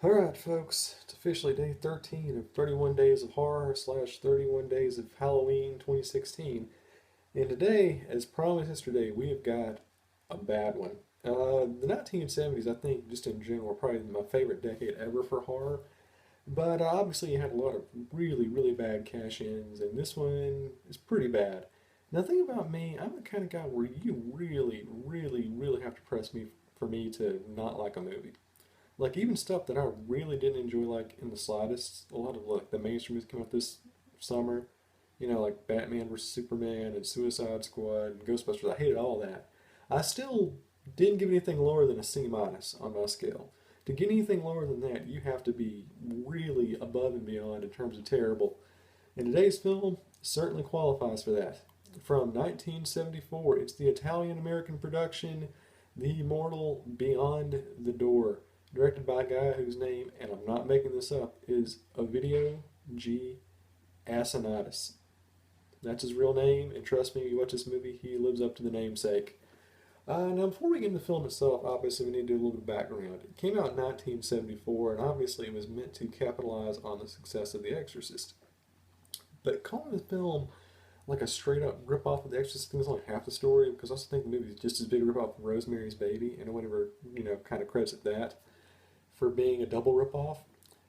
Alright, folks, it's officially day 13 of 31 Days of Horror slash 31 Days of Halloween 2016. And today, as promised yesterday, we have got a bad one. The 1970s, I think, just in general, are probably my favorite decade ever for horror. But obviously, you had a lot of really, really bad cash ins, and this one is pretty bad. Now, the thing about me, I'm the kind of guy where you really, really, really have to press me for me to not like a movie. Like even stuff that I really didn't enjoy, like in the slightest. A lot of like the mainstream movies came out this summer, like Batman vs Superman and Suicide Squad and Ghostbusters. I hated all that. I still didn't give anything lower than a C minus on my scale. To get anything lower than that, you have to be really above and beyond in terms of terrible. And today's film certainly qualifies for that. From 1974, it's the Italian American production, The Immortal Beyond the Door, directed by a guy whose name, and I'm not making this up, is Ovidio G. Asinatis. That's his real name, and trust me, you watch this movie, he lives up to the namesake. Now, before we get into the film itself, obviously we need to do a little bit of background. It came out in 1974, and obviously it was meant to capitalize on the success of The Exorcist. But calling the film like a straight up rip off of The Exorcist, I think is only half the story, because I also think the movie is just as big a rip off of Rosemary's Baby, and whatever, kind of credits at that for being a double ripoff.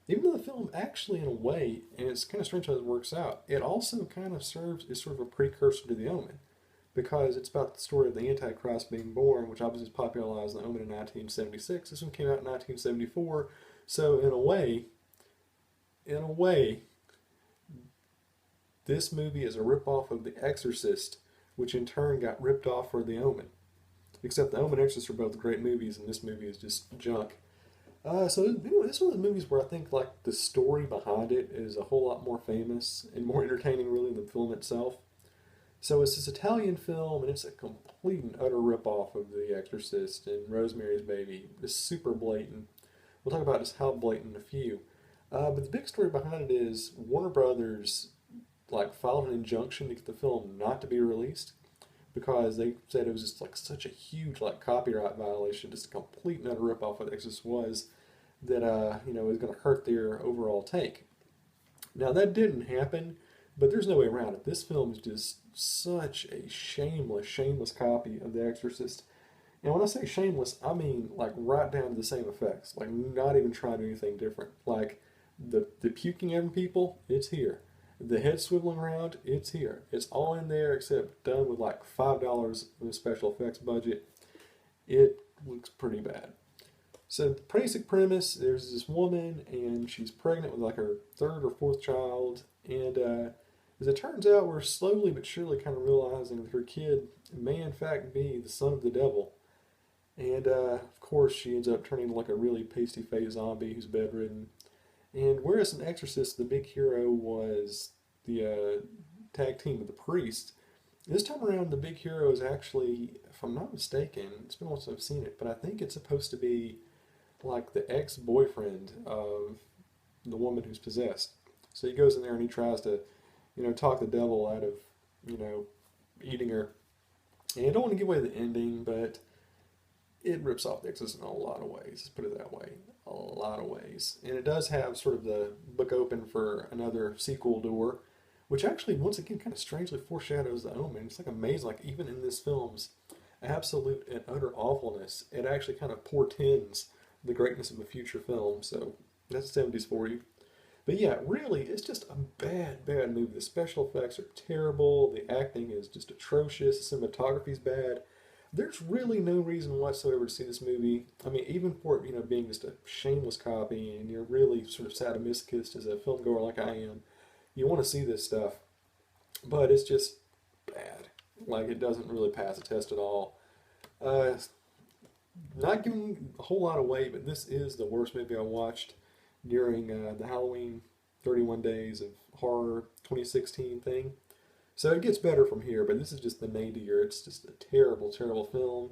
Even though the film actually, in a way, and it's kind of strange how it works out, it also kind of serves as sort of a precursor to The Omen, because it's about the story of the Antichrist being born, which obviously was popularized in The Omen in 1976. This one came out in 1974, so in a way, this movie is a ripoff of The Exorcist, which in turn got ripped off for The Omen. Except The Omen and Exorcist are both great movies, and this movie is just junk. So this is one of the movies where I think like the story behind it is a whole lot more famous and more entertaining really than the film itself. So it's this Italian film and it's a complete and utter ripoff of The Exorcist and Rosemary's Baby. It's super blatant. We'll talk about just how blatant in a few. But the big story behind it is Warner Brothers like filed an injunction to get the film not to be released because they said it was just like such a huge like copyright violation, just a complete and utter ripoff of what Exodus was, that it was going to hurt their overall take. Now that didn't happen, but there's no way around it. This film is just such a shameless, shameless copy of The Exorcist. And when I say shameless, I mean like right down to the same effects, like not even trying to do anything different. Like the puking at people, it's here. The head swiveling around, it's here. It's all in there except done with like $5 of a special effects budget. It looks pretty bad. So the basic premise: there's this woman and she's pregnant with like her third or fourth child, and as it turns out, we're slowly but surely kind of realizing that her kid may in fact be the son of the devil. And of course, she ends up turning into like a really pasty-faced zombie who's bedridden. And whereas in Exorcist, the big hero was the tag team with the priest, this time around, the big hero is actually, if I'm not mistaken, it's been a while since I've seen it, but I think it's supposed to be like the ex-boyfriend of the woman who's possessed. So he goes in there and he tries to, talk the devil out of, you know, eating her. And I don't want to give away the ending, but it rips off the Exorcist in a lot of ways. Let's put it that way. A lot of ways. And it does have sort of the book open for another sequel door, which actually, once again, kind of strangely foreshadows The Omen. It's like amazing. Like, even in this film's absolute and utter awfulness, it actually kind of portends the greatness of a future film. So that's 70s for you. But yeah, really, it's just a bad, bad movie. The special effects are terrible. The acting is just atrocious. The cinematography's bad. There's really no reason whatsoever to see this movie. I mean, even for it, being just a shameless copy, and you're really sort of sadomasochist as a film goer like I am, you want to see this stuff, but it's just bad. Like it doesn't really pass the test at all. Uh, Not giving a whole lot away, but this is the worst movie I watched during the Halloween 31 Days of Horror 2016 thing. So it gets better from here, but this is just the nadir. It's just a terrible, terrible film.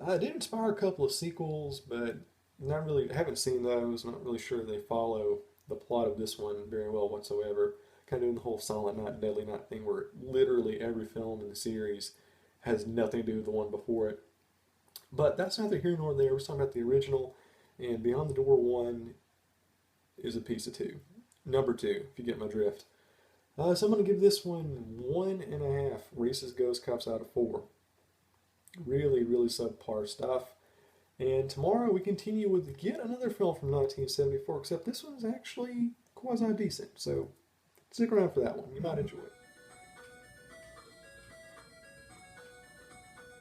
It did inspire a couple of sequels, but not really. I haven't seen those. I'm not really sure they follow the plot of this one very well whatsoever. Kind of doing the whole Silent Night, Deadly Night thing, where literally every film in the series has nothing to do with the one before it. But that's neither here nor there. We're talking about the original, and Beyond the Door 1. is a piece of two. Number two, if you get my drift. So I'm going to give this one 1.5 Reese's Ghost Cups out of 4. Really, really subpar stuff. And tomorrow we continue with yet another film from 1974, except this one's actually quasi decent. So stick around for that one. You might enjoy it.